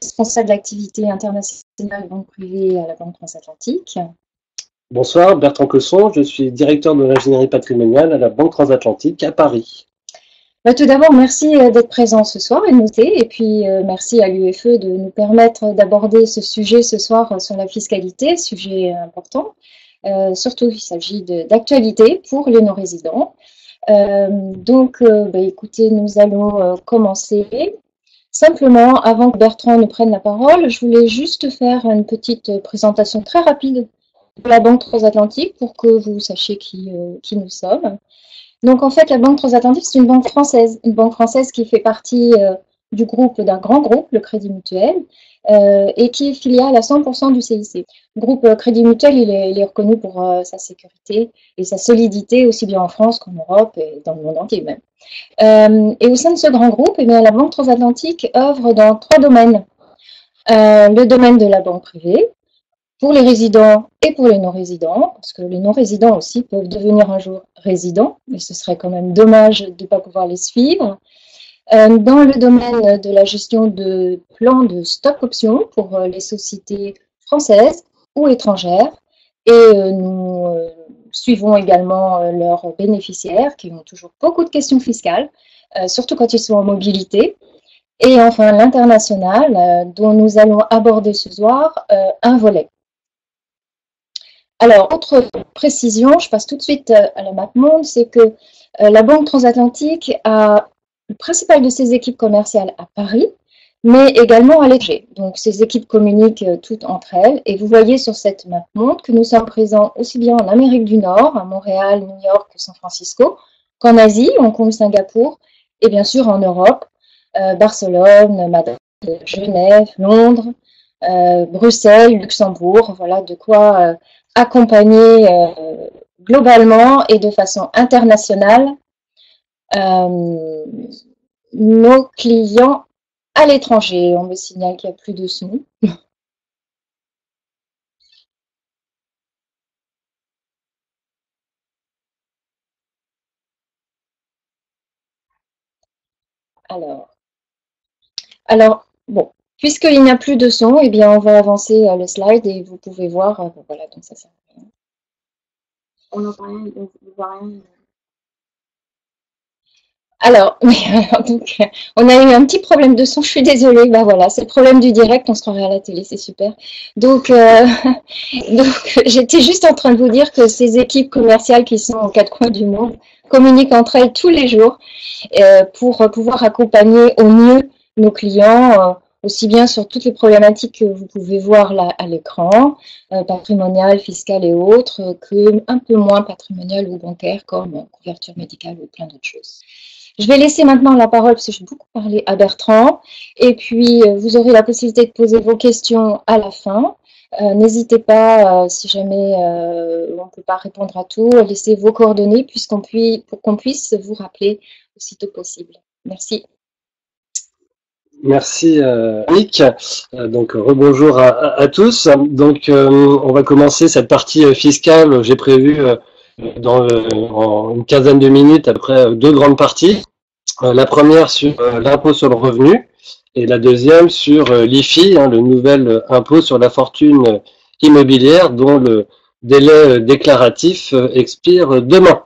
responsable d'activité internationale banque privée à la Banque Transatlantique. Bonsoir, Bertrand Cosson, je suis directeur de l'ingénierie patrimoniale à la Banque Transatlantique à Paris. Tout d'abord, merci d'être présent ce soir et de noter, et puis merci à l'UFE de nous permettre d'aborder ce sujet ce soir sur la fiscalité, sujet important. Surtout, il s'agit d'actualité pour les non-résidents. Écoutez, nous allons commencer. Simplement, avant que Bertrand ne prenne la parole, je voulais juste faire une petite présentation très rapide de la Banque Transatlantique pour que vous sachiez qui nous sommes. Donc, en fait, la Banque Transatlantique, c'est une banque française qui fait partie du groupe, d'un grand groupe, le Crédit Mutuel, et qui est filiale à 100% du CIC. Le groupe Crédit Mutuel, il est reconnu pour sa sécurité et sa solidité, aussi bien en France qu'en Europe et dans le monde entier même. Et au sein de ce grand groupe, eh bien, la Banque Transatlantique œuvre dans 3 domaines. Le domaine de la banque privée, pour les résidents et pour les non-résidents, parce que les non-résidents aussi peuvent devenir un jour résidents, mais ce serait quand même dommage de ne pas pouvoir les suivre. Dans le domaine de la gestion de plans de stock options pour les sociétés françaises ou étrangères, et nous suivons également leurs bénéficiaires qui ont toujours beaucoup de questions fiscales, surtout quand ils sont en mobilité. Et enfin, l'international, dont nous allons aborder ce soir un volet. Alors, autre précision, je passe tout de suite à la map monde, c'est que la Banque Transatlantique a le principal de ses équipes commerciales à Paris, mais également à l'étranger. Donc, ces équipes communiquent toutes entre elles. Et vous voyez sur cette map monde que nous sommes présents aussi bien en Amérique du Nord, à Montréal, New York, San Francisco, qu'en Asie, Hong Kong, Singapour, et bien sûr en Europe, Barcelone, Madrid, Genève, Londres, Bruxelles, Luxembourg. Voilà de quoi accompagner globalement et de façon internationale nos clients à l'étranger. On me signale qu'il n'y a plus de son. Alors, bon, puisqu'il n'y a plus de son, eh bien, on va avancer le slide et vous pouvez voir. Voilà, donc ça sert à rien. On n'entend rien, on ne voit rien. Alors, donc, on a eu un petit problème de son, je suis désolée, ben voilà, c'est le problème du direct, on se croirait à la télé, c'est super. Donc j'étais juste en train de vous dire que ces équipes commerciales qui sont aux 4 coins du monde communiquent entre elles tous les jours pour pouvoir accompagner au mieux nos clients, aussi bien sur toutes les problématiques que vous pouvez voir là à l'écran, patrimoniales, fiscales et autres, que un peu moins patrimoniales ou bancaires comme couverture médicale ou plein d'autres choses. Je vais laisser maintenant la parole, parce que j'ai beaucoup parlé, à Bertrand, et puis vous aurez la possibilité de poser vos questions à la fin. N'hésitez pas, si jamais on ne peut pas répondre à tout, laissez vos coordonnées pour qu'on puisse vous rappeler aussitôt possible. Merci. Merci Nick. Donc rebonjour à tous. Donc on va commencer cette partie fiscale. J'ai prévu en une quinzaine de minutes après 2 grandes parties. La première sur l'impôt sur le revenu et la deuxième sur l'IFI, le nouvel impôt sur la fortune immobilière dont le délai déclaratif expire demain.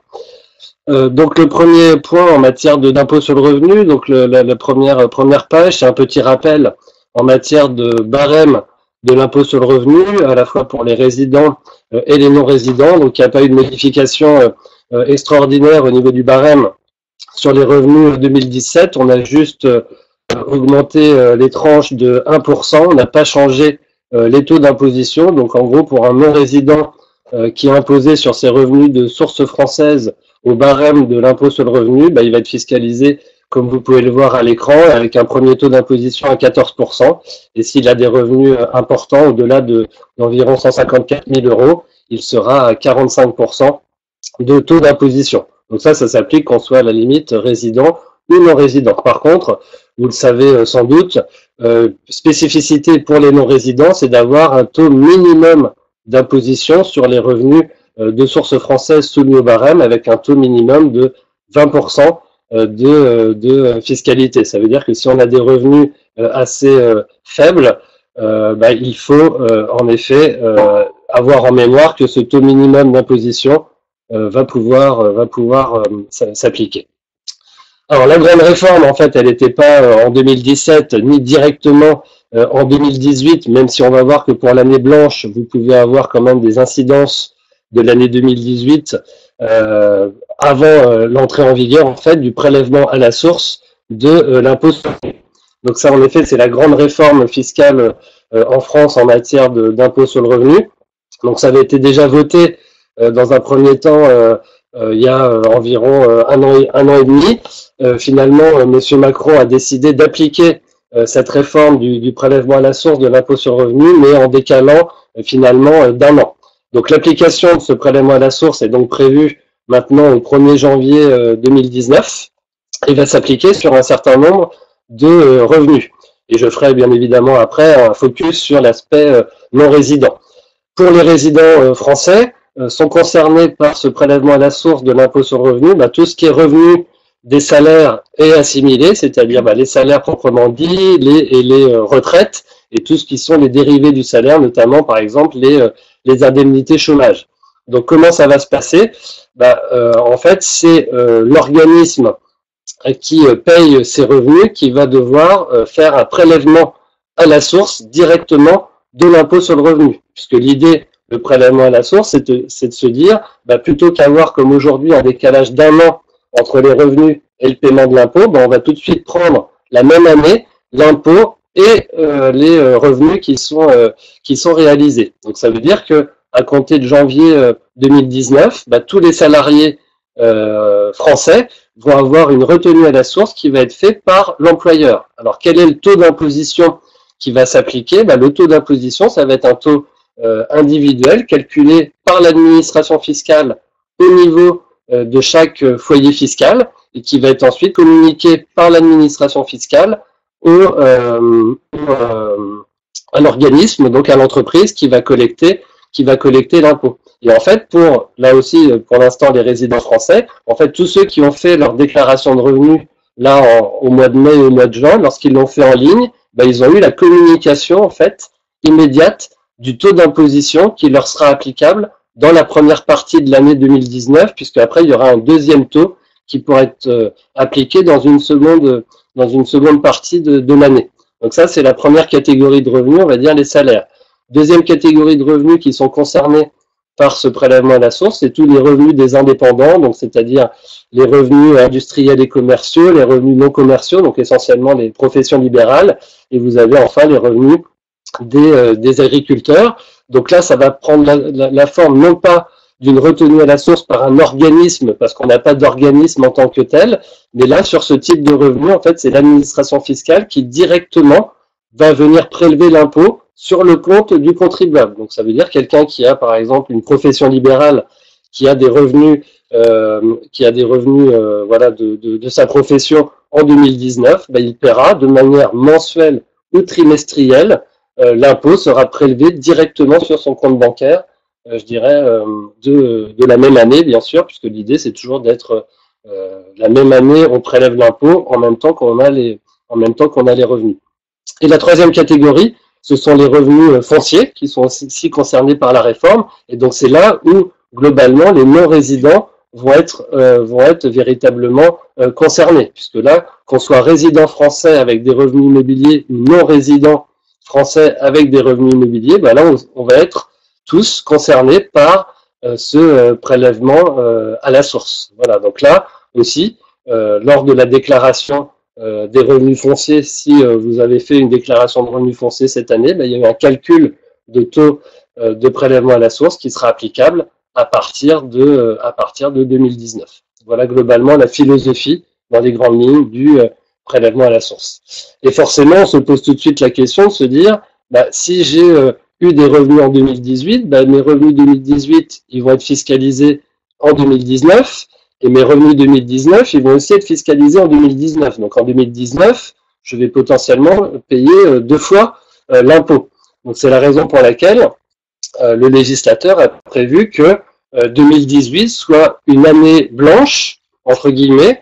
Donc le premier point en matière d'impôt sur le revenu, donc la première page, c'est un petit rappel en matière de barème de l'impôt sur le revenu, à la fois pour les résidents et les non-résidents. Donc il n'y a pas eu de modification extraordinaire au niveau du barème sur les revenus 2017. On a juste augmenté les tranches de 1%. On n'a pas changé les taux d'imposition. Donc en gros, pour un non-résident qui est imposé sur ses revenus de source française au barème de l'impôt sur le revenu, il va être fiscalisé, comme vous pouvez le voir à l'écran, avec un premier taux d'imposition à 14%. Et s'il a des revenus importants, au-delà d'environ 154 000 €, il sera à 45% de taux d'imposition. Donc ça s'applique qu'on soit à la limite résident ou non résident. Par contre, vous le savez sans doute, spécificité pour les non-résidents, c'est d'avoir un taux minimum d'imposition sur les revenus de source française soumis au barème avec un taux minimum de 20% de fiscalité. Ça veut dire que si on a des revenus assez faibles, il faut en effet avoir en mémoire que ce taux minimum d'imposition va pouvoir s'appliquer. Alors la grande réforme, en fait, elle n'était pas en 2017 ni directement en 2018, même si on va voir que pour l'année blanche, vous pouvez avoir quand même des incidences de l'année 2018 avant l'entrée en vigueur en fait du prélèvement à la source de l'impôt sur le revenu. Donc ça, en effet, c'est la grande réforme fiscale en France en matière d'impôt sur le revenu. Donc ça avait été déjà voté dans un premier temps il y a environ un an et demi. Finalement, M. Macron a décidé d'appliquer cette réforme du prélèvement à la source de l'impôt sur le revenu, mais en décalant finalement d'un an. Donc l'application de ce prélèvement à la source est donc prévue maintenant au 1er janvier 2019 et va s'appliquer sur un certain nombre de revenus. Et je ferai bien évidemment après un focus sur l'aspect non résident. Pour les résidents français, sont concernés par ce prélèvement à la source de l'impôt sur le revenu, tout ce qui est revenu des salaires est assimilé, c'est-à-dire les salaires proprement dits, les retraites et tout ce qui sont les dérivés du salaire, notamment par exemple les indemnités chômage. Donc comment ça va se passer? En fait, c'est l'organisme qui paye ces revenus qui va devoir faire un prélèvement à la source directement de l'impôt sur le revenu, puisque l'idée le prélèvement à la source, c'est de se dire, plutôt qu'avoir comme aujourd'hui un décalage d'un an entre les revenus et le paiement de l'impôt, on va tout de suite prendre la même année l'impôt et les revenus qui sont réalisés. Donc ça veut dire que à compter de janvier 2019, tous les salariés français vont avoir une retenue à la source qui va être faite par l'employeur. Alors quel est le taux d'imposition qui va s'appliquer? Le taux d'imposition, ça va être un taux individuel calculé par l'administration fiscale au niveau de chaque foyer fiscal et qui va être ensuite communiqué par l'administration fiscale à l'organisme, donc à l'entreprise qui va collecter l'impôt. Et en fait, là aussi, pour l'instant, les résidents français, en fait, tous ceux qui ont fait leur déclaration de revenus là au mois de mai et au mois de juin, lorsqu'ils l'ont fait en ligne, ils ont eu la communication en fait immédiate du taux d'imposition qui leur sera applicable dans la première partie de l'année 2019, puisque après il y aura un deuxième taux qui pourra être appliqué dans une seconde partie de l'année. Donc ça, c'est la première catégorie de revenus, on va dire les salaires. Deuxième catégorie de revenus qui sont concernés par ce prélèvement à la source, c'est tous les revenus des indépendants, donc c'est-à-dire les revenus industriels et commerciaux, les revenus non commerciaux, donc essentiellement les professions libérales, et vous avez enfin les revenus des agriculteurs. Donc là, ça va prendre la forme non pas d'une retenue à la source par un organisme, parce qu'on n'a pas d'organisme en tant que tel, mais là, sur ce type de revenu, en fait, c'est l'administration fiscale qui directement va venir prélever l'impôt sur le compte du contribuable. Donc ça veut dire quelqu'un qui a, par exemple, une profession libérale, qui a des revenus, de sa profession en 2019, il paiera de manière mensuelle ou trimestrielle. L'impôt sera prélevé directement sur son compte bancaire, je dirais, de la même année, bien sûr, puisque l'idée, c'est toujours d'être la même année, on prélève l'impôt en même temps qu'on a les revenus. Et la troisième catégorie, ce sont les revenus fonciers qui sont aussi concernés par la réforme. Et donc, c'est là où, globalement, les non-résidents vont être véritablement concernés, puisque là, qu'on soit résident français avec des revenus immobiliers ou non-résident français avec des revenus immobiliers, là, on va être tous concernés par ce prélèvement à la source. Voilà, donc là aussi, lors de la déclaration des revenus fonciers, si vous avez fait une déclaration de revenus fonciers cette année, il y a eu un calcul de taux de prélèvement à la source qui sera applicable à partir de 2019. Voilà globalement la philosophie dans les grandes lignes du prélèvement à la source. Et forcément, on se pose tout de suite la question de se dire, si j'ai eu des revenus en 2018, mes revenus 2018, ils vont être fiscalisés en 2019, et mes revenus 2019, ils vont aussi être fiscalisés en 2019. Donc en 2019, je vais potentiellement payer deux fois l'impôt. Donc c'est la raison pour laquelle le législateur a prévu que 2018 soit une année blanche, entre guillemets,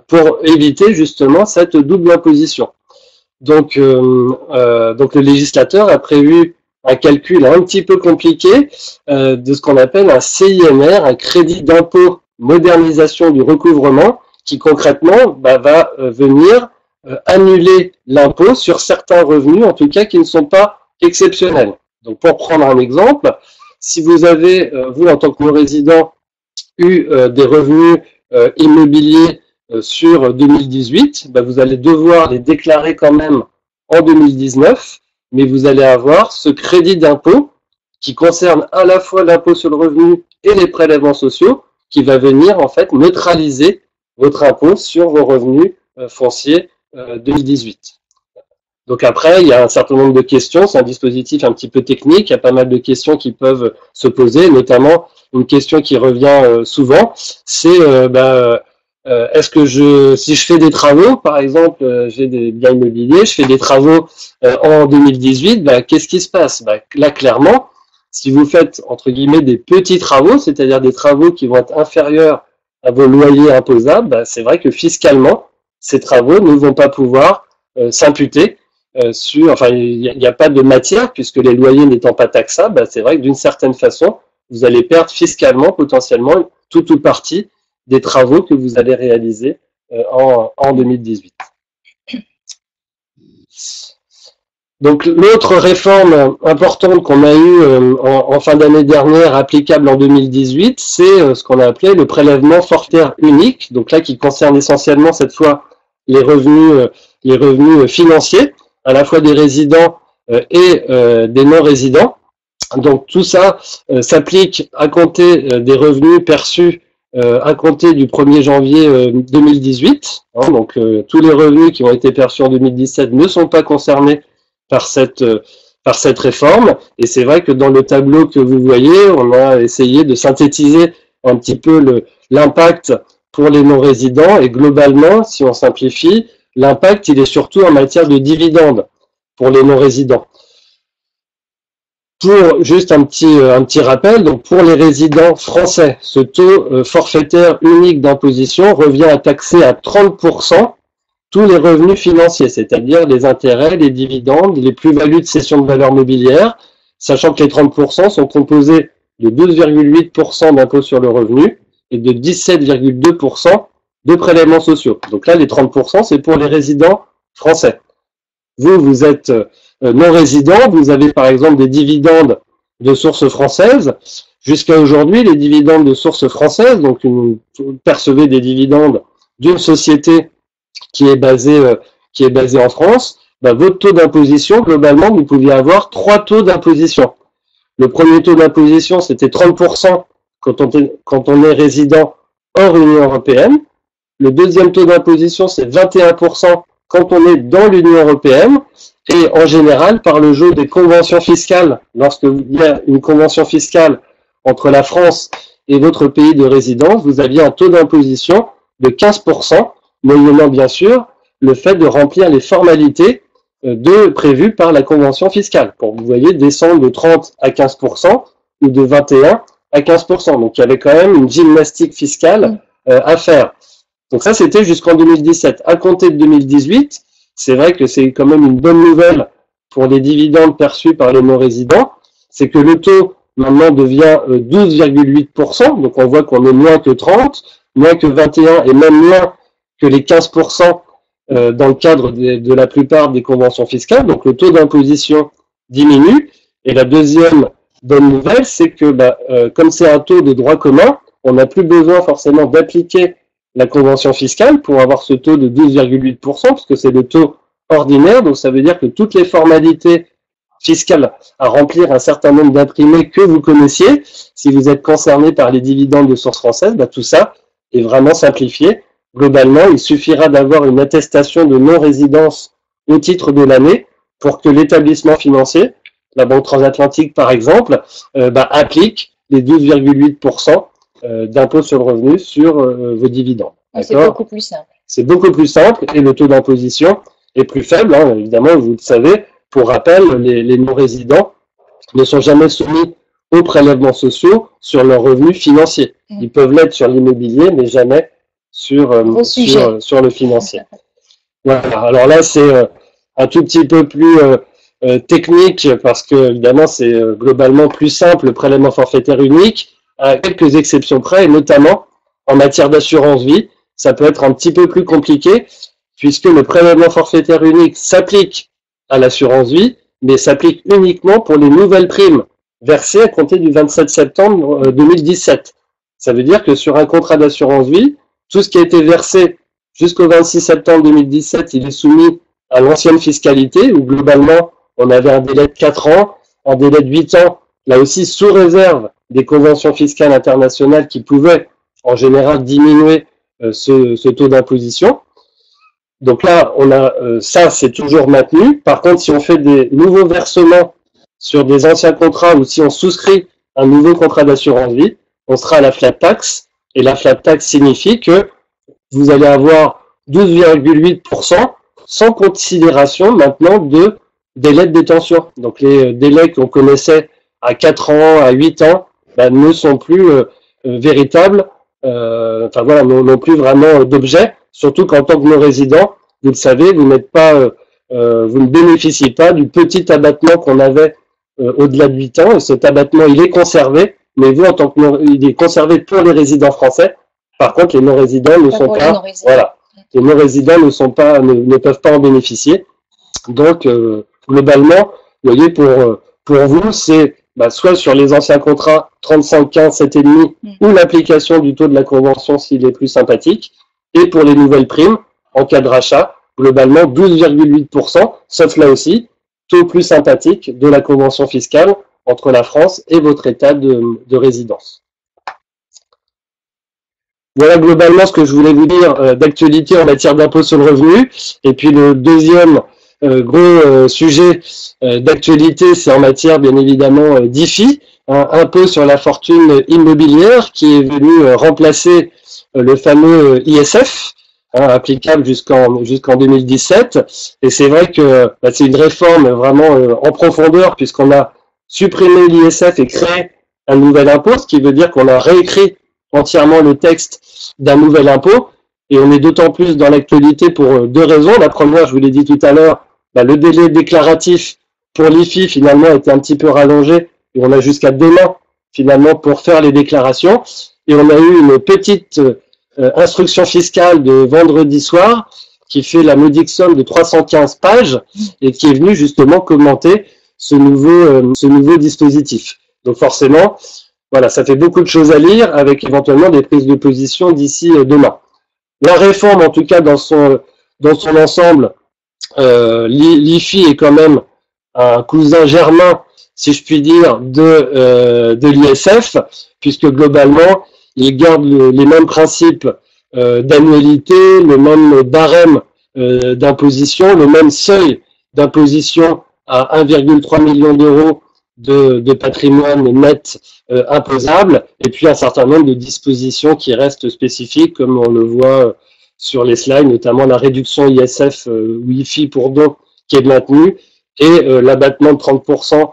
pour éviter justement cette double imposition. Donc le législateur a prévu un calcul un petit peu compliqué de ce qu'on appelle un CIMR, un crédit d'impôt modernisation du recouvrement, qui concrètement va venir annuler l'impôt sur certains revenus, en tout cas qui ne sont pas exceptionnels. Donc pour prendre un exemple, si vous avez, vous en tant que non-résident, eu des revenus immobiliers sur 2018, vous allez devoir les déclarer quand même en 2019, mais vous allez avoir ce crédit d'impôt qui concerne à la fois l'impôt sur le revenu et les prélèvements sociaux, qui va venir en fait neutraliser votre impôt sur vos revenus fonciers 2018. Donc après, il y a un certain nombre de questions, c'est un dispositif un petit peu technique, il y a pas mal de questions qui peuvent se poser, notamment une question qui revient souvent, c'est est-ce que si je fais des travaux, par exemple, j'ai des biens immobiliers, je fais des travaux en 2018, qu'est-ce qui se passe? Là, clairement, si vous faites, entre guillemets, des petits travaux, c'est-à-dire des travaux qui vont être inférieurs à vos loyers imposables, c'est vrai que fiscalement, ces travaux ne vont pas pouvoir s'imputer enfin, il n'y a pas de matière, puisque les loyers n'étant pas taxables, c'est vrai que d'une certaine façon, vous allez perdre fiscalement, potentiellement, tout ou partie des travaux que vous allez réaliser en 2018. Donc l'autre réforme importante qu'on a eue en fin d'année dernière, applicable en 2018, c'est ce qu'on a appelé le prélèvement forfaitaire unique, donc là qui concerne essentiellement cette fois les revenus financiers, à la fois des résidents et des non-résidents. Donc tout ça s'applique à compter des revenus perçus à compter du 1er janvier 2018. Donc tous les revenus qui ont été perçus en 2017 ne sont pas concernés par cette réforme. Et c'est vrai que dans le tableau que vous voyez, on a essayé de synthétiser un petit peu l'impact pour les non-résidents. Et globalement, si on simplifie, l'impact, il est surtout en matière de dividendes pour les non-résidents. Pour juste un petit rappel, donc pour les résidents français, ce taux forfaitaire unique d'imposition revient à taxer à 30% tous les revenus financiers, c'est-à-dire les intérêts, les dividendes, les plus-values de cession de valeur mobilière, sachant que les 30% sont composés de 12,8% d'impôt sur le revenu et de 17,2% de prélèvements sociaux. Donc là, les 30%, c'est pour les résidents français. Vous êtes non-résident, vous avez par exemple des dividendes de source française. Jusqu'à aujourd'hui, les dividendes de source française, donc vous percevez des dividendes d'une société qui est basée en France, votre taux d'imposition, globalement, vous pouviez avoir 3 taux d'imposition. Le premier taux d'imposition, c'était 30% quand on est résident hors Union européenne. Le deuxième taux d'imposition, c'est 21% quand on est dans l'Union européenne. Et en général, par le jeu des conventions fiscales, lorsqu'il y a une convention fiscale entre la France et votre pays de résidence, vous aviez un taux d'imposition de 15%, moyennant bien sûr le fait de remplir les formalités prévues par la convention fiscale, pour, vous voyez, descendre de 30 à 15% ou de 21 à 15%. Donc il y avait quand même une gymnastique fiscale à faire. Donc ça, c'était jusqu'en 2017. À compter de 2018, c'est vrai que c'est quand même une bonne nouvelle pour les dividendes perçus par les non-résidents, c'est que le taux maintenant devient 12,8%, donc on voit qu'on est moins que 30, moins que 21 et même moins que les 15% dans le cadre de la plupart des conventions fiscales, donc le taux d'imposition diminue. Et la deuxième bonne nouvelle, c'est que comme c'est un taux de droit commun, on n'a plus besoin forcément d'appliquer la convention fiscale pour avoir ce taux de 12,8%, parce que c'est le taux ordinaire, donc ça veut dire que toutes les formalités fiscales à remplir un certain nombre d'imprimés que vous connaissiez, si vous êtes concerné par les dividendes de source française, tout ça est vraiment simplifié. Globalement, il suffira d'avoir une attestation de non-résidence au titre de l'année pour que l'établissement financier, la Banque transatlantique par exemple, applique les 12,8% d'impôt sur le revenu sur vos dividendes. C'est beaucoup plus simple. C'est beaucoup plus simple et le taux d'imposition est plus faible. Évidemment, vous le savez, pour rappel, les non-résidents ne sont jamais soumis aux prélèvements sociaux sur leurs revenus financiers. Ils peuvent l'être sur l'immobilier, mais jamais sur le financier. Voilà. Alors là, c'est un tout petit peu plus technique parce que évidemment, c'est globalement plus simple le prélèvement forfaitaire unique, à quelques exceptions près, et notamment en matière d'assurance vie, ça peut être un petit peu plus compliqué puisque le prélèvement forfaitaire unique s'applique à l'assurance vie, mais s'applique uniquement pour les nouvelles primes versées à compter du 27 septembre 2017. Ça veut dire que sur un contrat d'assurance vie, tout ce qui a été versé jusqu'au 26 septembre 2017, il est soumis à l'ancienne fiscalité, où globalement, on avait un délai de 4 ans, un délai de 8 ans, là aussi sous réserve des conventions fiscales internationales qui pouvaient en général diminuer ce taux d'imposition. Donc là, on a ça, c'est toujours maintenu. Par contre, si on fait des nouveaux versements sur des anciens contrats ou si on souscrit un nouveau contrat d'assurance vie, on sera à la flat tax. Et la flat tax signifie que vous allez avoir 12,8% sans considération maintenant de délai de détention. Donc les délais qu'on connaissait à 4 ans, à 8 ans, ne sont plus véritables, enfin voilà, n'ont plus vraiment d'objet, surtout qu'en tant que non-résident, vous le savez, vous n'êtes pas, vous ne bénéficiez pas du petit abattement qu'on avait au-delà de 8 ans, et cet abattement, il est conservé, mais vous, en tant que il est conservé pour les résidents français. Par contre, les non-résidents ne sont pas, voilà, les non-résidents ne peuvent pas en bénéficier. Donc, globalement, vous voyez, pour vous, c'est soit sur les anciens contrats 35-15, 7,5 ou l'application du taux de la convention s'il est plus sympathique, et pour les nouvelles primes, en cas de rachat, globalement 12,8%, sauf là aussi, taux plus sympathique de la convention fiscale entre la France et votre état de résidence. Voilà globalement ce que je voulais vous dire d'actualité en matière d'impôt sur le revenu. Et puis le deuxième gros sujet d'actualité, c'est en matière bien évidemment d'IFI, impôt sur la fortune immobilière qui est venu remplacer le fameux ISF, applicable jusqu'en 2017. Et c'est vrai que c'est une réforme vraiment en profondeur puisqu'on a supprimé l'ISF et créé un nouvel impôt, ce qui veut dire qu'on a réécrit entièrement le texte d'un nouvel impôt, et on est d'autant plus dans l'actualité pour deux raisons. La première, je vous l'ai dit tout à l'heure, le délai déclaratif pour l'IFI finalement a été un petit peu rallongé, et on a jusqu'à demain finalement pour faire les déclarations, et on a eu une petite instruction fiscale de vendredi soir qui fait la modique somme de 315 pages et qui est venue justement commenter ce nouveau dispositif. Donc forcément, voilà, ça fait beaucoup de choses à lire avec éventuellement des prises de position d'ici demain. La réforme, en tout cas dans son ensemble, l'IFI est quand même un cousin germain, si je puis dire, de l'ISF, puisque globalement, il garde les mêmes principes d'annualité, le même barème d'imposition, le même seuil d'imposition à 1,3 million d'euros de patrimoine net imposable, et puis un certain nombre de dispositions qui restent spécifiques, comme on le voit sur les slides, notamment la réduction ISF ou IFI pour don qui est maintenue, et l'abattement de 30%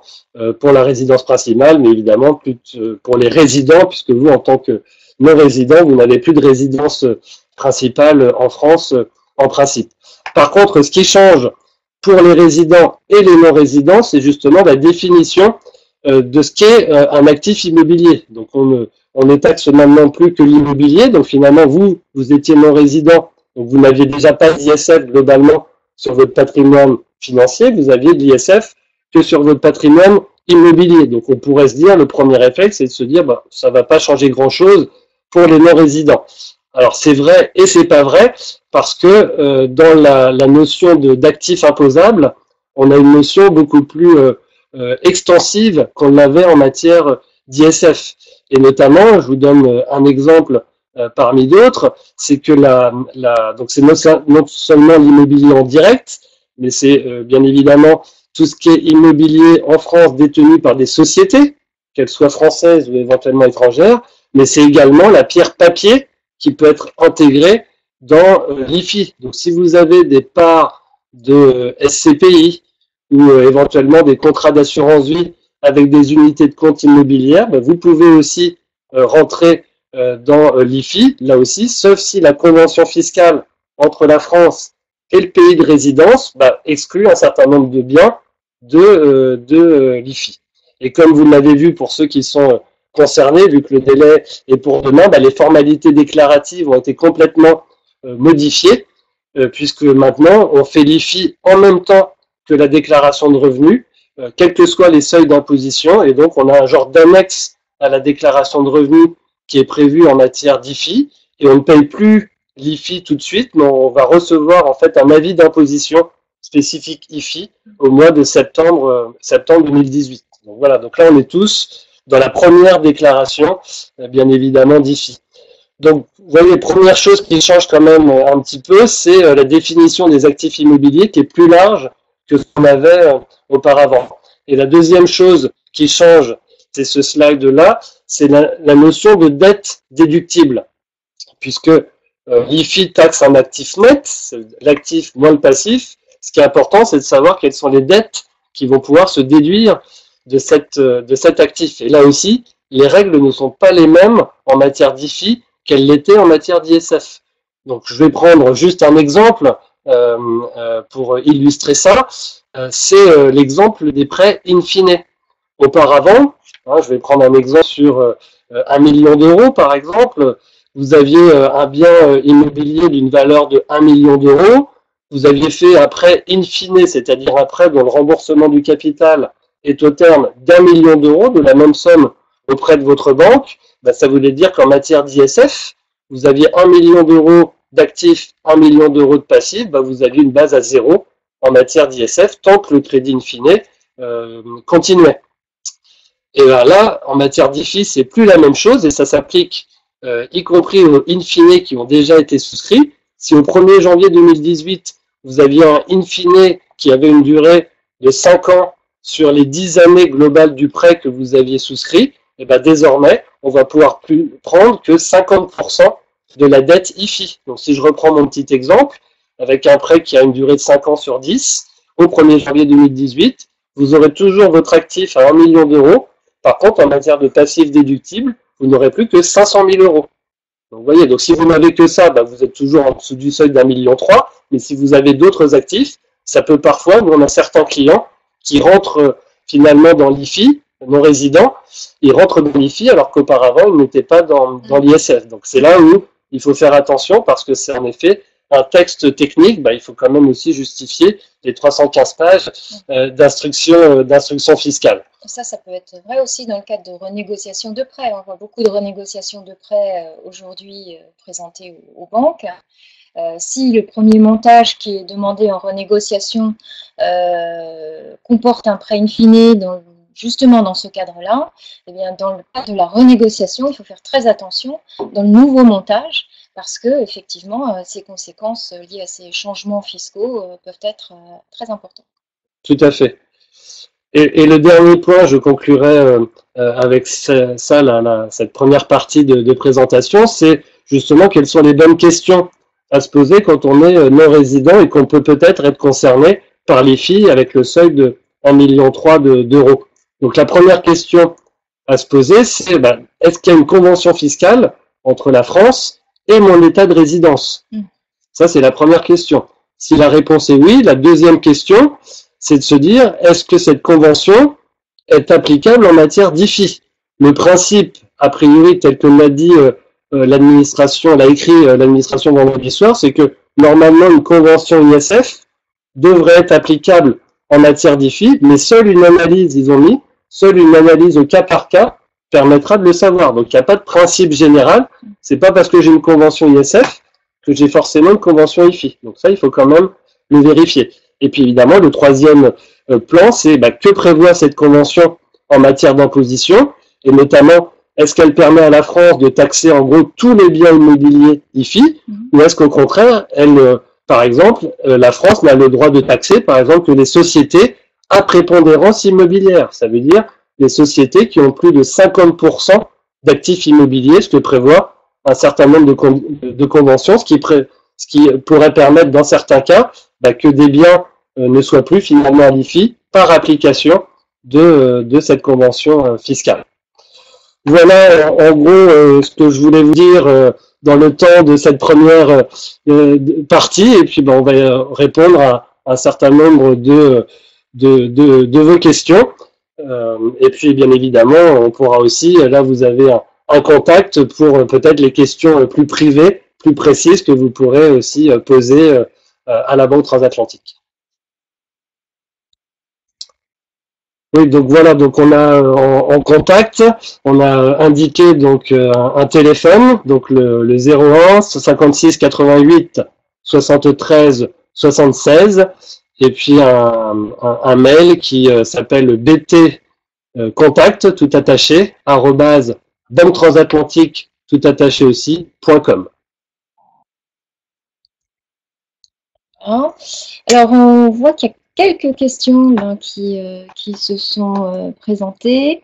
pour la résidence principale, mais évidemment plus pour les résidents, puisque vous, en tant que non-résident, vous n'avez plus de résidence principale en France en principe. Par contre, ce qui change pour les résidents et les non-résidents, c'est justement la définition de ce qu'est un actif immobilier. Donc, on ne taxe maintenant plus que l'immobilier. Donc, finalement, vous étiez non-résident, donc vous n'aviez déjà pas d'ISF globalement sur votre patrimoine financier. Vous aviez de l'ISF que sur votre patrimoine immobilier. Donc, on pourrait se dire, le premier réflexe, c'est de se dire, ça ne va pas changer grand-chose pour les non-résidents. Alors, c'est vrai et c'est pas vrai, parce que dans la notion d'actif imposable, on a une notion beaucoup plus extensive qu'on l'avait en matière d'ISF. Et notamment, je vous donne un exemple parmi d'autres, c'est que donc c'est non seulement l'immobilier en direct, mais c'est bien évidemment tout ce qui est immobilier en France détenu par des sociétés, qu'elles soient françaises ou éventuellement étrangères, mais c'est également la pierre papier qui peut être intégrée dans l'IFI. Donc si vous avez des parts de SCPI ou éventuellement des contrats d'assurance vie avec des unités de compte immobilières, vous pouvez aussi rentrer dans l'IFI, là aussi, sauf si la convention fiscale entre la France et le pays de résidence exclut un certain nombre de biens de l'IFI. Et comme vous l'avez vu pour ceux qui sont concernés, vu que le délai est pour demain, les formalités déclaratives ont été complètement modifiées, puisque maintenant on fait l'IFI en même temps que la déclaration de revenus, quels que soient les seuils d'imposition, et donc on a un genre d'annexe à la déclaration de revenus qui est prévu en matière d'IFI, et on ne paye plus l'IFI tout de suite, mais on va recevoir en fait un avis d'imposition spécifique IFI au mois de septembre 2018. Donc voilà, donc là on est tous dans la première déclaration, bien évidemment, d'IFI. Donc, vous voyez, première chose qui change quand même un petit peu, c'est la définition des actifs immobiliers qui est plus large que ce qu'on avait auparavant. Et la deuxième chose qui change, c'est ce slide-là, c'est la notion de dette déductible, puisque l'IFI taxe un actif net, l'actif moins le passif. Ce qui est important, c'est de savoir quelles sont les dettes qui vont pouvoir se déduire de cet actif. Et là aussi, les règles ne sont pas les mêmes en matière d'IFI qu'elles l'étaient en matière d'ISF. Donc, je vais prendre juste un exemple pour illustrer ça. C'est l'exemple des prêts in fine. Auparavant, je vais prendre un exemple sur 1 million d'euros, par exemple. Vous aviez un bien immobilier d'une valeur de 1 million d'euros. Vous aviez fait un prêt in fine, c'est-à-dire un prêt dont le remboursement du capital est au terme d'1 million d'euros, de la même somme auprès de votre banque. Ça voulait dire qu'en matière d'ISF, vous aviez 1 million d'euros d'actifs, 1 million d'euros de passifs, vous aviez une base à zéro en matière d'ISF tant que le crédit in fine continuait. Et là, en matière d'IFI, c'est plus la même chose et ça s'applique y compris aux in fine qui ont déjà été souscrits. Si au 1er janvier 2018, vous aviez un in fine qui avait une durée de 5 ans sur les 10 années globales du prêt que vous aviez souscrit, et désormais, on va pouvoir plus prendre que 50% de la dette IFI. Donc si je reprends mon petit exemple, avec un prêt qui a une durée de 5 ans sur 10, au 1er janvier 2018, vous aurez toujours votre actif à 1 million d'euros. Par contre, en matière de passif déductible, vous n'aurez plus que 500 000 euros. Donc, vous voyez, donc si vous n'avez que ça, vous êtes toujours en dessous du seuil d'1,3 million. Mais si vous avez d'autres actifs, ça peut parfois, nous on a certains clients qui rentrent finalement dans l'IFI, non résidents, ils rentrent dans l'IFI alors qu'auparavant ils n'étaient pas dans l'ISF. Donc c'est là où il faut faire attention parce que c'est en effet un texte technique, il faut quand même aussi justifier les 315 pages d'instruction fiscale. Ça peut être vrai aussi dans le cadre de renégociation de prêts. On voit beaucoup de renégociations de prêts aujourd'hui présentées aux banques. Si le premier montage qui est demandé en renégociation comporte un prêt in fine, justement dans ce cadre-là, eh bien dans le cadre de la renégociation, il faut faire très attention dans le nouveau montage parce que effectivement, ces conséquences liées à ces changements fiscaux peuvent être très importantes. Tout à fait. Et le dernier point, je conclurai avec ça, cette première partie de présentation, c'est justement quelles sont les bonnes questions à se poser quand on est non résident et qu'on peut peut-être être concerné par l'IFI avec le seuil de 1,3 million d'euros. Donc la première question à se poser, c'est est-ce qu'il y a une convention fiscale entre la France et mon état de résidence? Ça, c'est la première question. Si la réponse est oui, la deuxième question, c'est de se dire, est-ce que cette convention est applicable en matière d'IFI? Le principe, a priori, tel que l'a dit l'administration, l'a écrit l'administration vendredi soir, c'est que normalement, une convention ISF devrait être applicable en matière d'IFI, mais seule une analyse, ils ont mis, seule une analyse au cas par cas permettra de le savoir. Donc, il n'y a pas de principe général. C'est pas parce que j'ai une convention ISF que j'ai forcément une convention IFI. Donc ça, il faut quand même le vérifier. Et puis évidemment, le troisième plan, c'est que prévoit cette convention en matière d'imposition, et notamment, est-ce qu'elle permet à la France de taxer en gros tous les biens immobiliers IFI, ou est-ce qu'au contraire, par exemple, la France n'a le droit de taxer, par exemple, que les sociétés à prépondérance immobilière. Ça veut dire les sociétés qui ont plus de 50% d'actifs immobiliers, ce que prévoit un certain nombre de conventions, ce qui pourrait permettre dans certains cas que des biens ne soient plus finalement à l'IFI par application de cette convention fiscale. voilà en gros ce que je voulais vous dire dans le temps de cette première partie. Et puis on va répondre à un certain nombre de vos questions. Et puis bien évidemment, on pourra aussi, là vous avez un contact pour peut-être les questions plus privées, plus précises que vous pourrez aussi poser à la Banque transatlantique. Oui, donc voilà, donc on a en contact, on a indiqué donc un téléphone, donc le 01 56 88 73 76, et puis un mail qui s'appelle bt contact tout attaché arrobase banque transatlantique tout attaché aussi.com. Alors, on voit qu'il y a quelques questions là, qui se sont présentées.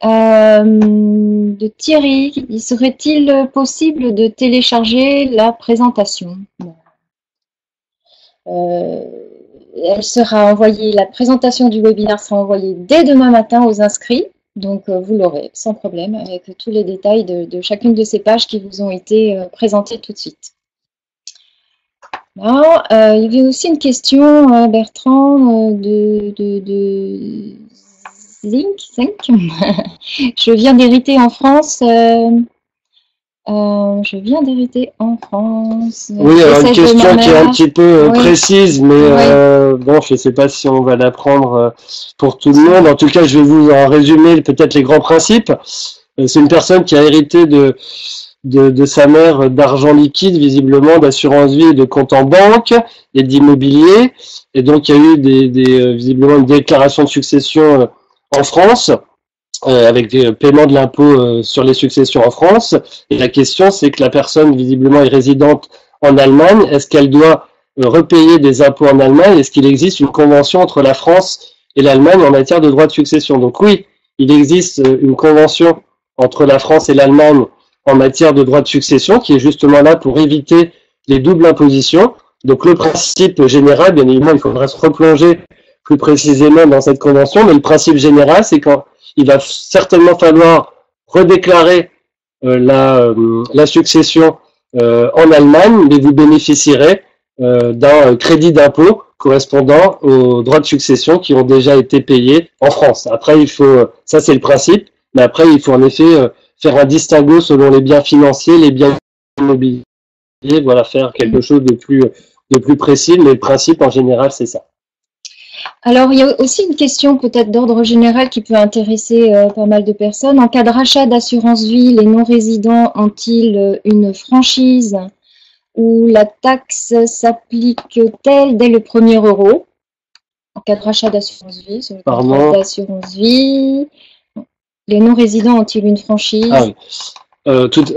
De Thierry, serait-il possible de télécharger la présentation? Elle sera envoyée, la présentation du webinaire sera envoyée dès demain matin aux inscrits. Donc, vous l'aurez sans problème avec tous les détails de chacune de ces pages qui vous ont été présentées tout de suite. Alors, il y avait aussi une question, Bertrand, de Zinc. Je viens d'hériter en France. Oui, alors une question qui est un petit peu précise, mais bon, je ne sais pas si on va la prendre pour tout le monde. En tout cas, je vais vous en résumer peut-être les grands principes. C'est une personne qui a hérité de sa mère d'argent liquide, visiblement, d'assurance vie et de compte en banque et d'immobilier. Et donc, il y a eu visiblement une déclaration de succession en France. Avec des paiements de l'impôt sur les successions en France. Et la question, c'est que la personne, visiblement, est résidente en Allemagne. Est-ce qu'elle doit repayer des impôts en Allemagne? Est-ce qu'il existe une convention entre la France et l'Allemagne en matière de droit de succession? Donc oui, il existe une convention entre la France et l'Allemagne en matière de droit de succession qui est justement là pour éviter les doubles impositions. Donc le principe général, bien évidemment, il faudra se replonger plus précisément dans cette convention, mais le principe général, c'est quand il va certainement falloir redéclarer la succession en Allemagne, mais vous bénéficierez d'un crédit d'impôt correspondant aux droits de succession qui ont déjà été payés en France. Après, ça c'est le principe, mais après il faut en effet faire un distinguo selon les biens financiers, les biens immobiliers, voilà, faire quelque chose de plus précis, mais le principe en général c'est ça. Alors, il y a aussi une question peut-être d'ordre général qui peut intéresser pas mal de personnes. En cas de rachat d'assurance vie, les non-résidents ont-ils une franchise où la taxe s'applique-t-elle dès le premier euro? En cas de rachat d'assurance vie, sur le contrat d'assurance vie, les non-résidents ont-ils une franchise? Ah oui.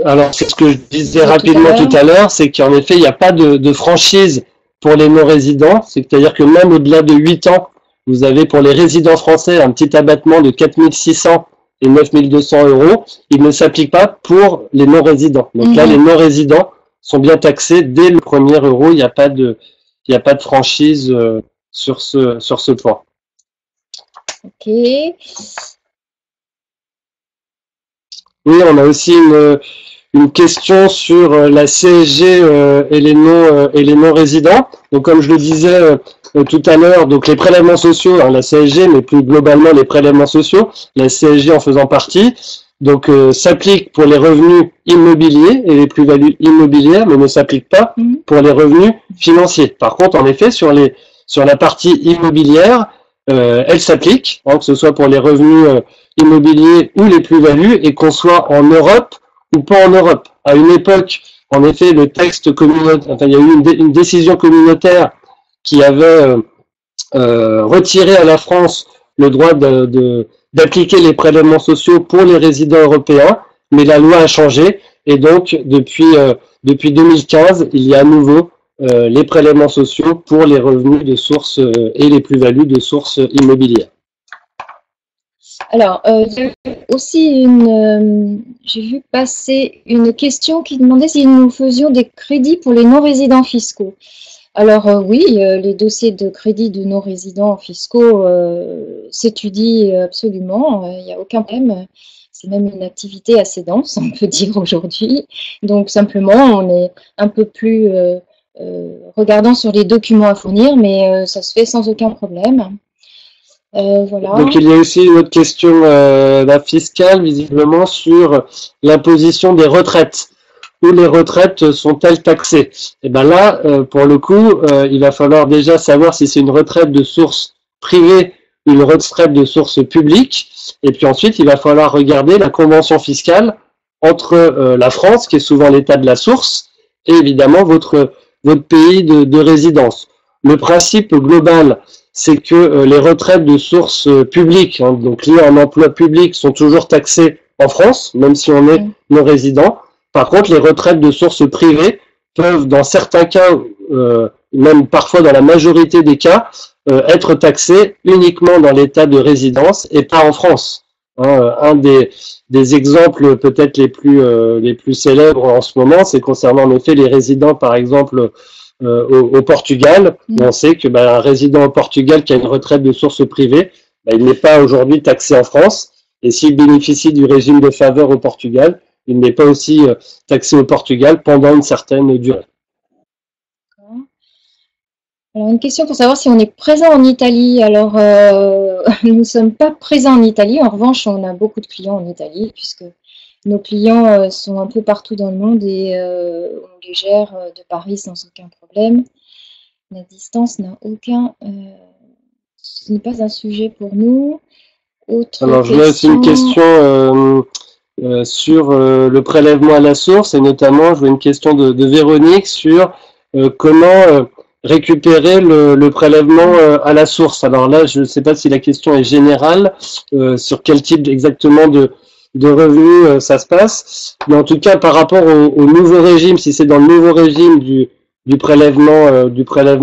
Alors, c'est ce que je disais rapidement tout à l'heure, c'est qu'en effet, il n'y a pas de franchise pour les non-résidents. C'est-à-dire que même au-delà de 8 ans, vous avez pour les résidents français un petit abattement de 4 600 et 9 200 euros. Il ne s'applique pas pour les non-résidents. Donc là, les non-résidents sont bien taxés dès le premier euro. Il n'y a pas de franchise sur ce point. Ok. Oui, on a aussi une question sur la CSG et les non résidents. Donc comme je le disais tout à l'heure, donc les prélèvements sociaux, hein, la CSG, mais plus globalement les prélèvements sociaux, la CSG en faisant partie, donc s'applique pour les revenus immobiliers et les plus-values immobilières, mais ne s'applique pas pour les revenus financiers. Par contre, en effet, sur la partie immobilière, elle s'applique, hein, que ce soit pour les revenus immobiliers ou les plus-values, et qu'on soit en Europe ou pas en Europe. À une époque, en effet, le texte communautaire, enfin, il y a eu une décision communautaire qui avait retiré à la France le droit d'appliquer les prélèvements sociaux pour les résidents européens, mais la loi a changé, et donc depuis 2015, il y a à nouveau les prélèvements sociaux pour les revenus de source et les plus-values de source immobilière. Alors, il y a aussi j'ai vu passer une question qui demandait si nous faisions des crédits pour les non-résidents fiscaux. Alors oui, les dossiers de crédit de non-résidents fiscaux s'étudient absolument, il n'y a aucun problème. c'est même une activité assez dense, on peut dire aujourd'hui. Donc simplement, on est un peu plus regardant sur les documents à fournir, mais ça se fait sans aucun problème. Voilà. Donc il y a aussi une autre question la fiscale, visiblement, sur l'imposition des retraites. Où les retraites sont-elles taxées? Et ben là, pour le coup, il va falloir déjà savoir si c'est une retraite de source privée ou une retraite de source publique. Et puis ensuite, il va falloir regarder la convention fiscale entre la France, qui est souvent l'état de la source, et évidemment votre pays de résidence. Le principe global, c'est que les retraites de source publique, hein, donc liées à un emploi public, sont toujours taxées en France, même si on est non résident. Par contre, les retraites de source privée peuvent, dans certains cas, même parfois dans la majorité des cas, être taxées uniquement dans l'état de résidence et pas en France. Hein, un des exemples peut-être les plus célèbres en ce moment, c'est concernant en effet les résidents, par exemple, au Portugal. On sait que un résident au Portugal qui a une retraite de source privée, il n'est pas aujourd'hui taxé en France. Et s'il bénéficie du régime de faveur au Portugal, il n'est pas aussi taxé au Portugal pendant une certaine durée. Alors, une question pour savoir si on est présent en Italie. Alors, nous ne sommes pas présents en Italie. En revanche, on a beaucoup de clients en Italie, puisque nos clients sont un peu partout dans le monde et on les gère de Paris sans aucun problème. La distance n'a aucun... ce n'est pas un sujet pour nous. Alors, je vois aussi une question sur le prélèvement à la source, et notamment, je vois une question de Véronique sur comment récupérer le prélèvement à la source. Alors là, je ne sais pas si la question est générale, sur quel type exactement de revenus ça se passe, mais en tout cas, par rapport au nouveau régime, si c'est dans le nouveau régime du prélèvement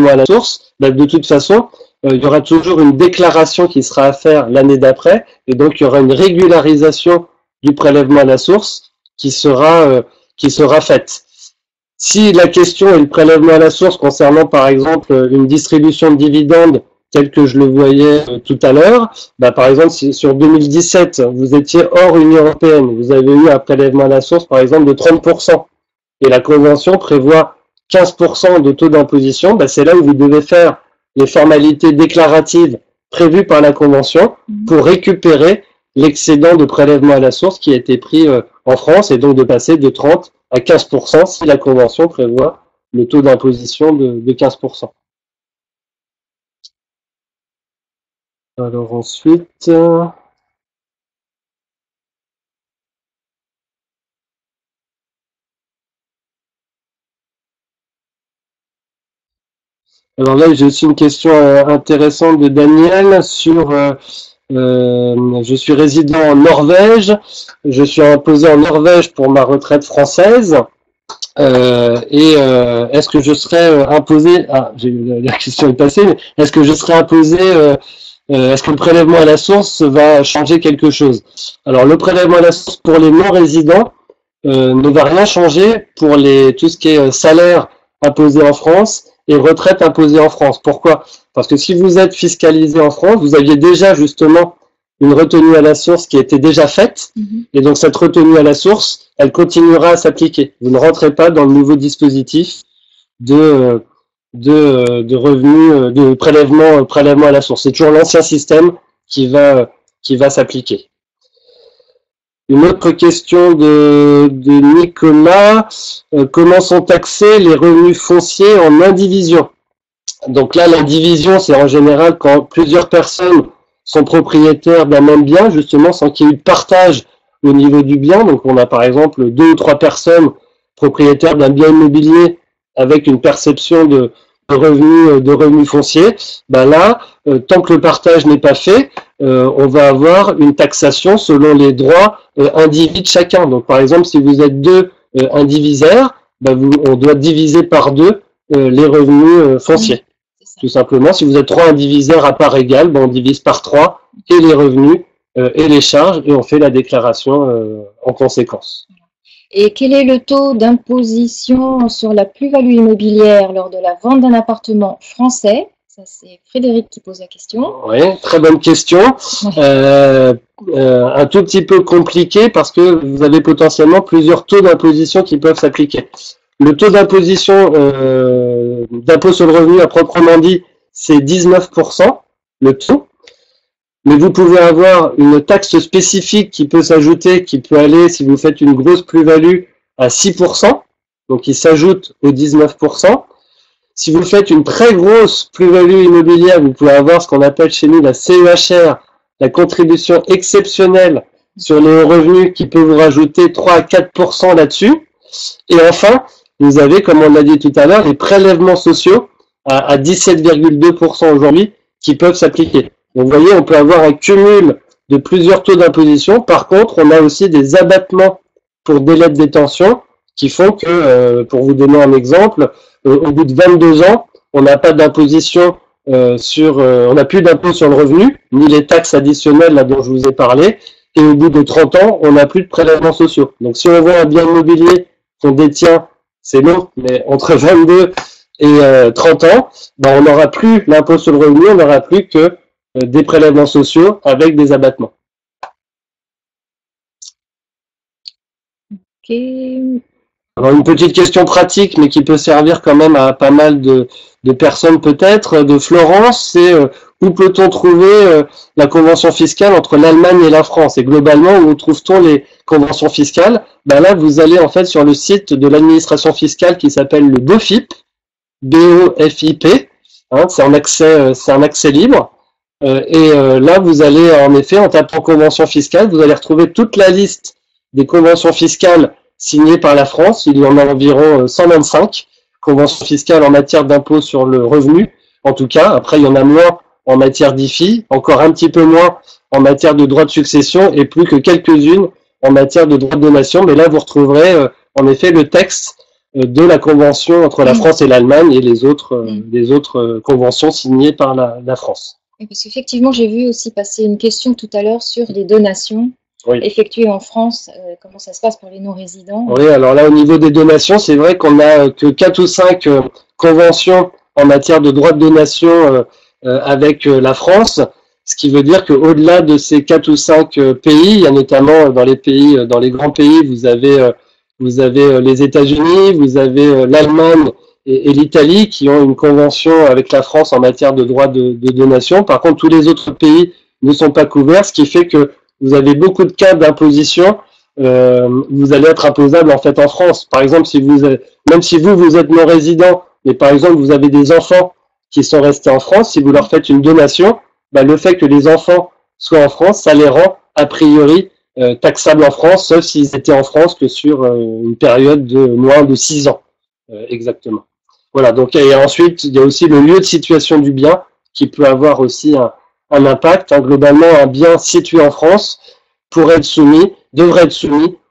à la source, de toute façon, il y aura toujours une déclaration qui sera à faire l'année d'après, et donc il y aura une régularisation du prélèvement à la source qui sera faite. Si la question est le prélèvement à la source concernant par exemple une distribution de dividendes telle que je le voyais tout à l'heure, par exemple si sur 2017 vous étiez hors Union européenne, vous avez eu un prélèvement à la source par exemple de 30%, et la convention prévoit 15% de taux d'imposition, c'est là où vous devez faire les formalités déclaratives prévues par la Convention pour récupérer l'excédent de prélèvement à la source qui a été pris en France, et donc de passer de 30 à 15% si la Convention prévoit le taux d'imposition de 15%. Alors ensuite... Alors là, j'ai aussi une question intéressante de Daniel sur je suis résident en Norvège, je suis imposé en Norvège pour ma retraite française, est-ce que je serai imposé, la question est passée, mais est-ce que je serai imposé, est-ce que le prélèvement à la source va changer quelque chose? Alors le prélèvement à la source pour les non-résidents ne va rien changer pour tout ce qui est salaire imposé en France et retraite imposée en France. Pourquoi? Parce que si vous êtes fiscalisé en France, vous aviez déjà justement une retenue à la source qui était déjà faite, et donc cette retenue à la source, elle continuera à s'appliquer. Vous ne rentrez pas dans le nouveau dispositif de revenus, de prélèvement à la source. C'est toujours l'ancien système qui va s'appliquer. Une autre question de Nicolas, comment sont taxés les revenus fonciers en indivision? Donc là, l'indivision, c'est en général quand plusieurs personnes sont propriétaires d'un même bien, justement, sans qu'il y ait eu de partage au niveau du bien. Donc on a par exemple 2 ou 3 personnes propriétaires d'un bien immobilier avec une perception de revenus fonciers. Là, tant que le partage n'est pas fait, on va avoir une taxation selon les droits indivis de chacun. Donc par exemple, si vous êtes 2 indivisaires, on doit diviser par 2 les revenus fonciers. Tout simplement, si vous êtes 3 indivisaires à part égale, on divise par 3 et les revenus et les charges, et on fait la déclaration en conséquence. Et quel est le taux d'imposition sur la plus-value immobilière lors de la vente d'un appartement français, Ça, c'est Frédéric qui pose la question. Oui, très bonne question. Un tout petit peu compliqué parce que vous avez potentiellement plusieurs taux d'imposition qui peuvent s'appliquer. Le taux d'imposition d'impôt sur le revenu à proprement dit, c'est 19%, le taux. Mais vous pouvez avoir une taxe spécifique qui peut s'ajouter, qui peut aller, si vous faites une grosse plus-value, à 6%, donc qui s'ajoute aux 19%. Si vous faites une très grosse plus-value immobilière, vous pouvez avoir ce qu'on appelle chez nous la CEHR, la contribution exceptionnelle sur les revenus qui peut vous rajouter 3 à 4% là-dessus. Et enfin, vous avez, comme on l'a dit tout à l'heure, les prélèvements sociaux à 17,2% aujourd'hui qui peuvent s'appliquer. Donc vous voyez, on peut avoir un cumul de plusieurs taux d'imposition. Par contre, on a aussi des abattements pour délai de détention qui font que, pour vous donner un exemple, au bout de 22 ans, on n'a pas d'imposition on n'a plus d'impôt sur le revenu, ni les taxes additionnelles là dont je vous ai parlé, et au bout de 30 ans, on n'a plus de prélèvements sociaux. Donc si on voit un bien immobilier qu'on détient, c'est long, mais entre 22 et 30 ans, ben on n'aura plus l'impôt sur le revenu, on n'aura plus que des prélèvements sociaux avec des abattements. Ok. Alors une petite question pratique, mais qui peut servir quand même à pas mal de personnes peut-être, de Florence, c'est où peut-on trouver la convention fiscale entre l'Allemagne et la France? Et globalement, où trouve-t-on les conventions fiscales? Ben là, vous allez en fait sur le site de l'administration fiscale qui s'appelle le BOFIP, B-O-F-I-P, hein, c'est un accès libre. Là, vous allez en effet, en tapant convention fiscale, vous allez retrouver toute la liste des conventions fiscales signées par la France. Il y en a environ 125 conventions fiscales en matière d'impôt sur le revenu. En tout cas, après, il y en a moins en matière d'IFI, encore un petit peu moins en matière de droit de succession et plus que quelques-unes en matière de droit de donation. Mais là, vous retrouverez en effet le texte de la convention entre la France et l'Allemagne et les autres conventions signées par la France. Oui, parce qu'effectivement, j'ai vu aussi passer une question tout à l'heure sur les donations effectuées en France. Comment ça se passe pour les non-résidents? Oui, alors là, au niveau des donations, c'est vrai qu'on n'a que 4 ou 5 conventions en matière de droit de donation avec la France, ce qui veut dire qu'au-delà de ces 4 ou 5 pays, il y a notamment dans les grands pays, vous avez les États-Unis, vous avez l'Allemagne et l'Italie qui ont une convention avec la France en matière de droit de donation. Par contre, tous les autres pays ne sont pas couverts, ce qui fait que vous avez beaucoup de cas d'imposition. Vous allez être imposable en fait en France. Par exemple, même si vous êtes non résident, mais par exemple vous avez des enfants qui sont restés en France, si vous leur faites une donation, bah, le fait que les enfants soient en France, ça les rend a priori taxables en France, sauf s'ils étaient en France que sur une période de moins de 6 ans exactement. Voilà, donc et ensuite, il y a aussi le lieu de situation du bien qui peut avoir aussi un impact. Hein. Globalement, un bien situé en France devrait être soumis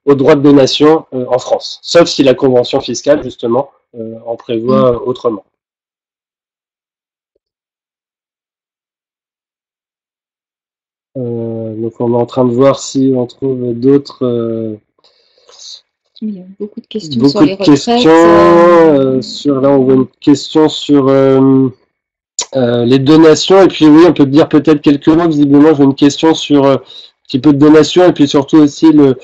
au droit de donation en France, sauf si la convention fiscale, justement, en prévoit autrement. Donc on est en train de voir si on trouve d'autres... Il y a beaucoup de questions sur les retraites. Là, on voit une question sur les donations. Et puis oui, on peut dire peut-être quelques mots. Visiblement, j'ai une question sur un petit peu de donation et puis surtout aussi le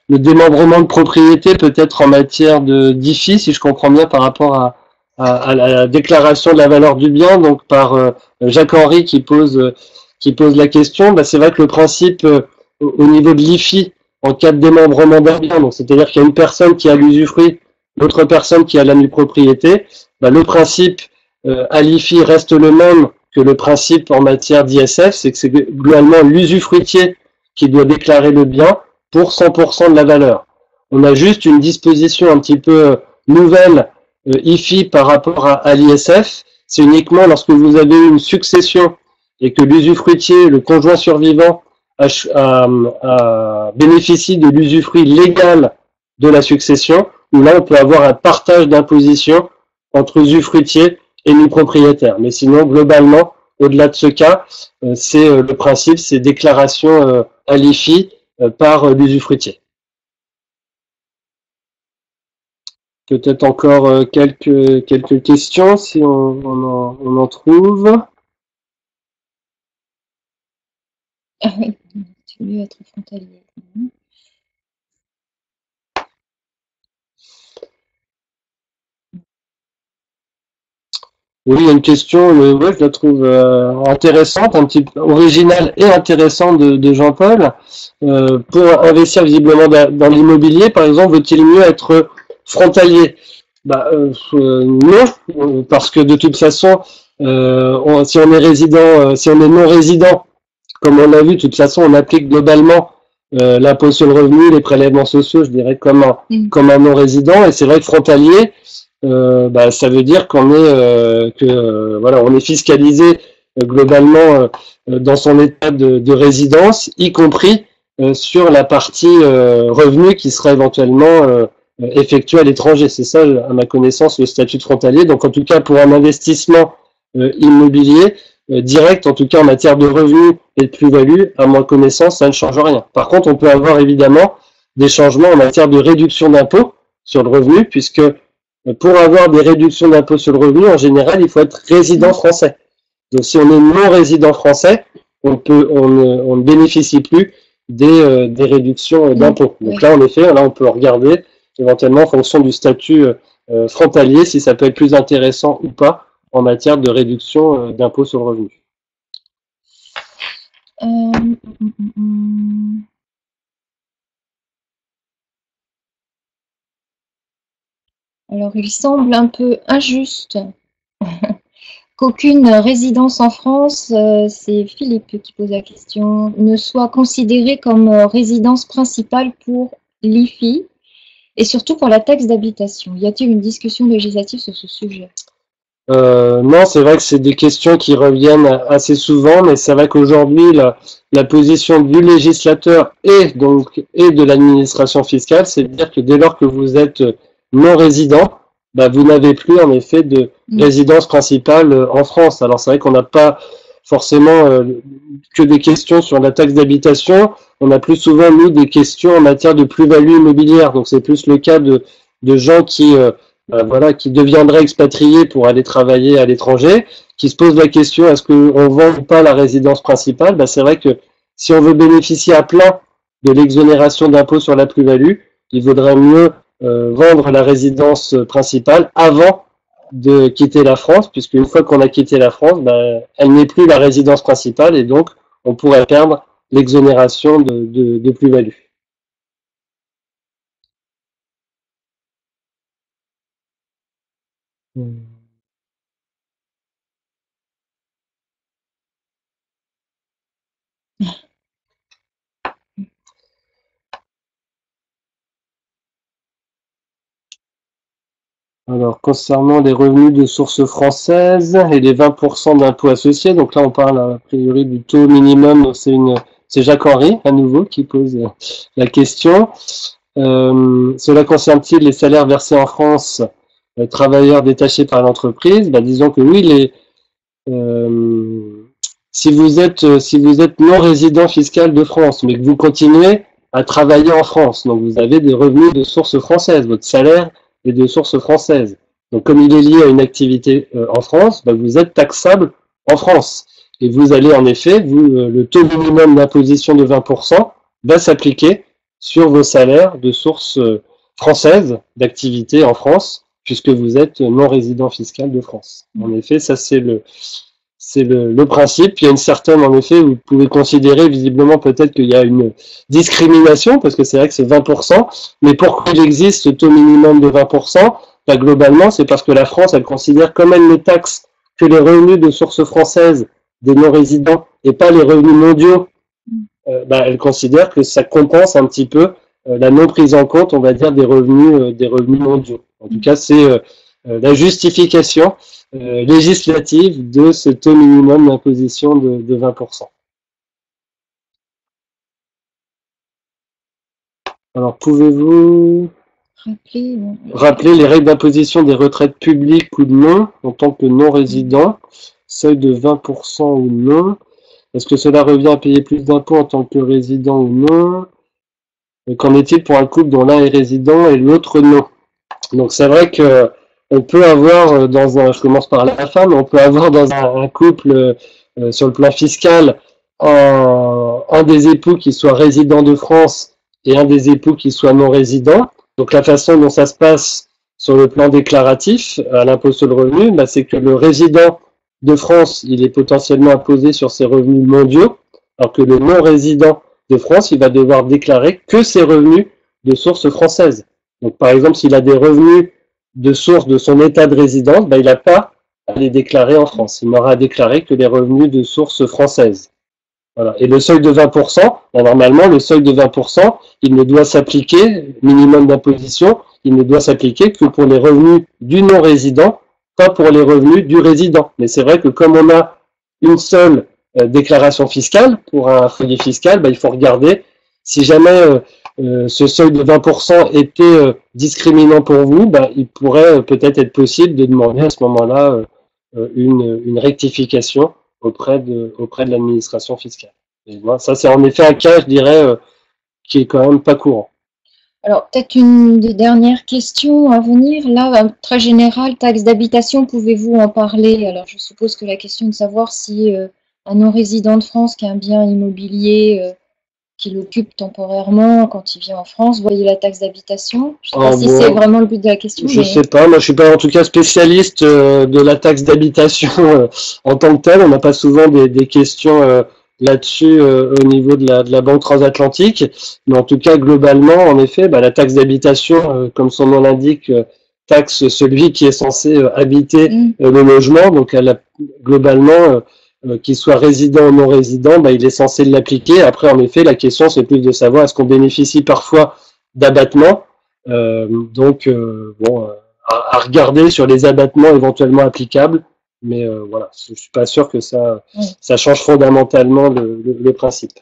démembrement de propriété, peut-être en matière d'IFI, si je comprends bien, par rapport à la déclaration de la valeur du bien. Donc par Jacques-Henri qui pose la question. Bah, c'est vrai que le principe au niveau de l'IFI, en cas de démembrement d'un bien, donc c'est-à-dire qu'il y a une personne qui a l'usufruit, l'autre personne qui a la nue propriété, bah, le principe à l'IFI reste le même que le principe en matière d'ISF, c'est que c'est globalement l'usufruitier qui doit déclarer le bien pour 100% de la valeur. On a juste une disposition un petit peu nouvelle IFI par rapport à l'ISF, c'est uniquement lorsque vous avez une succession et que l'usufruitier, le conjoint survivant, bénéficie de l'usufruit légal de la succession, où là on peut avoir un partage d'imposition entre usufruitier et nu propriétaire. Mais sinon, globalement, au-delà de ce cas, c'est le principe, c'est déclaration à l'IFI par l'usufruitier. Peut-être encore quelques questions si on en trouve. mieux être frontalier. Oui, il y a une question, ouais, je la trouve intéressante, un petit peu originale et intéressante de Jean-Paul. Pour investir visiblement dans l'immobilier, par exemple, vaut-il mieux être frontalier? Non, parce que de toute façon, si on est résident, si on est non résident, comme on l'a vu, de toute façon, on applique globalement l'impôt sur le revenu, les prélèvements sociaux, je dirais, comme un non résident. Et c'est vrai que frontalier, ça veut dire qu'on est voilà, on est fiscalisé globalement dans son état de résidence, y compris sur la partie revenu qui sera éventuellement effectuée à l'étranger. C'est ça, à ma connaissance, le statut de frontalier. Donc, en tout cas, pour un investissement immobilier direct, en tout cas en matière de revenus et de plus-value, à ma connaissance, ça ne change rien. Par contre, on peut avoir évidemment des changements en matière de réduction d'impôt sur le revenu, puisque pour avoir des réductions d'impôt sur le revenu, en général, il faut être résident français. Donc, si on est non résident français, on ne bénéficie plus des réductions d'impôt. Donc là, en effet, là, on peut regarder éventuellement en fonction du statut frontalier si ça peut être plus intéressant ou pas en matière de réduction d'impôt sur le revenu. Alors, il semble un peu injuste qu'aucune résidence en France, c'est Philippe qui pose la question, ne soit considérée comme résidence principale pour l'IFI et surtout pour la taxe d'habitation. Y a-t-il une discussion législative sur ce sujet? Non, c'est vrai que c'est des questions qui reviennent assez souvent, mais c'est vrai qu'aujourd'hui, la position du législateur et de l'administration fiscale, c'est de dire que dès lors que vous êtes non résident, vous n'avez plus en effet de résidence principale en France. Alors c'est vrai qu'on n'a pas forcément que des questions sur la taxe d'habitation, on a plus souvent nous des questions en matière de plus-value immobilière. Donc c'est plus le cas de gens qui qui deviendraient expatriés pour aller travailler à l'étranger, qui se posent la question est-ce qu'on vend ou pas la résidence principale? C'est vrai que si on veut bénéficier à plein de l'exonération d'impôt sur la plus-value, il vaudrait mieux vendre la résidence principale avant de quitter la France, puisque une fois qu'on a quitté la France, elle n'est plus la résidence principale et donc on pourrait perdre l'exonération de plus-value. Alors, concernant les revenus de source française et les 20% d'impôts associés, donc là on parle a priori du taux minimum, c'est Jacques-Henri à nouveau qui pose la question. Cela concerne-t-il les salaires versés en France, travailleurs détachés par l'entreprise? Disons que oui, si vous êtes non résident fiscal de France, mais que vous continuez à travailler en France, donc vous avez des revenus de source française, votre salaire est de source française. Donc comme il est lié à une activité en France, vous êtes taxable en France. Et vous allez en effet, le taux minimum d'imposition de 20% va s'appliquer sur vos salaires de source française d'activité en France, puisque vous êtes non résident fiscal de France. En effet, ça c'est le principe. Il y a une certaine, en effet, vous pouvez considérer visiblement peut-être qu'il y a une discrimination, parce que c'est vrai que c'est 20%, mais pourquoi il existe ce taux minimum de 20%? Globalement, c'est parce que la France, elle considère, comme elle ne taxe que les revenus de source française des non-résidents et pas les revenus mondiaux, elle considère que ça compense un petit peu la non prise en compte, on va dire, des revenus mondiaux. En tout cas, c'est la justification législative de ce taux minimum d'imposition de 20%. Alors, pouvez-vous rappeler les règles d'imposition des retraites publiques ou non en tant que non-résident, seuil de 20% ou non? Est-ce que cela revient à payer plus d'impôts en tant que résident ou non? Qu'en est-il pour un couple dont l'un est résident et l'autre non? Donc c'est vrai que on peut avoir je commence par la femme, on peut avoir dans un couple sur le plan fiscal un un des époux qui soit résident de France et un des époux qui soit non résident. Donc la façon dont ça se passe sur le plan déclaratif à l'impôt sur le revenu, bah, c'est que le résident de France, il est potentiellement imposé sur ses revenus mondiaux, alors que le non-résident de France, il va devoir déclarer que ses revenus de source française. Donc par exemple, s'il a des revenus de source de son état de résidence, bah, il n'a pas à les déclarer en France. Il n'aura à déclarer que les revenus de source française. Voilà. Et le seuil de 20%, bah, normalement, le seuil de 20%, il ne doit s'appliquer, minimum d'imposition, il ne doit s'appliquer que pour les revenus du non-résident, pas pour les revenus du résident. Mais c'est vrai que comme on a une seule déclaration fiscale pour un foyer fiscal, bah, il faut regarder si jamais ce seuil de 20% était discriminant pour vous, bah, il pourrait peut-être être possible de demander à ce moment-là une rectification auprès de l'administration fiscale. Et moi, ça, c'est en effet un cas, je dirais, qui est quand même pas courant. Alors, peut-être une des dernières questions à venir. Là, très générale, taxe d'habitation, pouvez-vous en parler? Alors, je suppose que la question est de savoir si un non-résident de France qui a un bien immobilier qu'il occupe temporairement quand il vient en France, voyez la taxe d'habitation. Je ne sais pas si c'est vraiment le but de la question. Je sais pas, moi je suis pas en tout cas spécialiste de la taxe d'habitation en tant que telle. On n'a pas souvent des questions là-dessus au niveau de la Banque transatlantique. Mais en tout cas, globalement, en effet, bah, la taxe d'habitation, comme son nom l'indique, taxe celui qui est censé habiter le logement. Donc elle a, globalement, qu'il soit résident ou non résident, bah, il est censé l'appliquer. Après, en effet, la question, c'est plus de savoir est-ce qu'on bénéficie parfois d'abattements. Bon, à regarder sur les abattements éventuellement applicables. Mais voilà, je suis pas sûr que ça change fondamentalement le principe.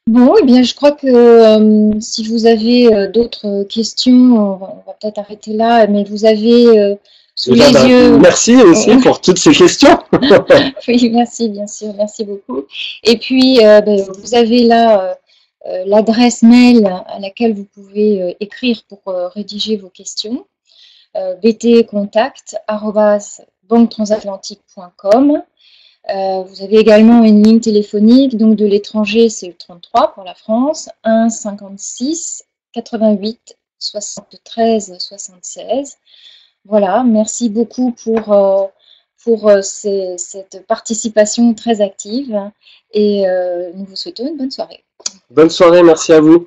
Bon, eh bien, je crois que si vous avez d'autres questions, on va peut-être arrêter là, mais vous avez sous les yeux... Merci aussi pour toutes ces questions. Oui, merci, bien sûr, merci beaucoup. Et puis, vous avez là l'adresse mail à laquelle vous pouvez écrire pour rédiger vos questions, btcontact@banquetransatlantique.com. Vous avez également une ligne téléphonique, donc de l'étranger, c'est le 33 pour la France, 1 56 88 73 76. Voilà, merci beaucoup pour cette participation très active et nous vous souhaitons une bonne soirée. Bonne soirée, merci à vous.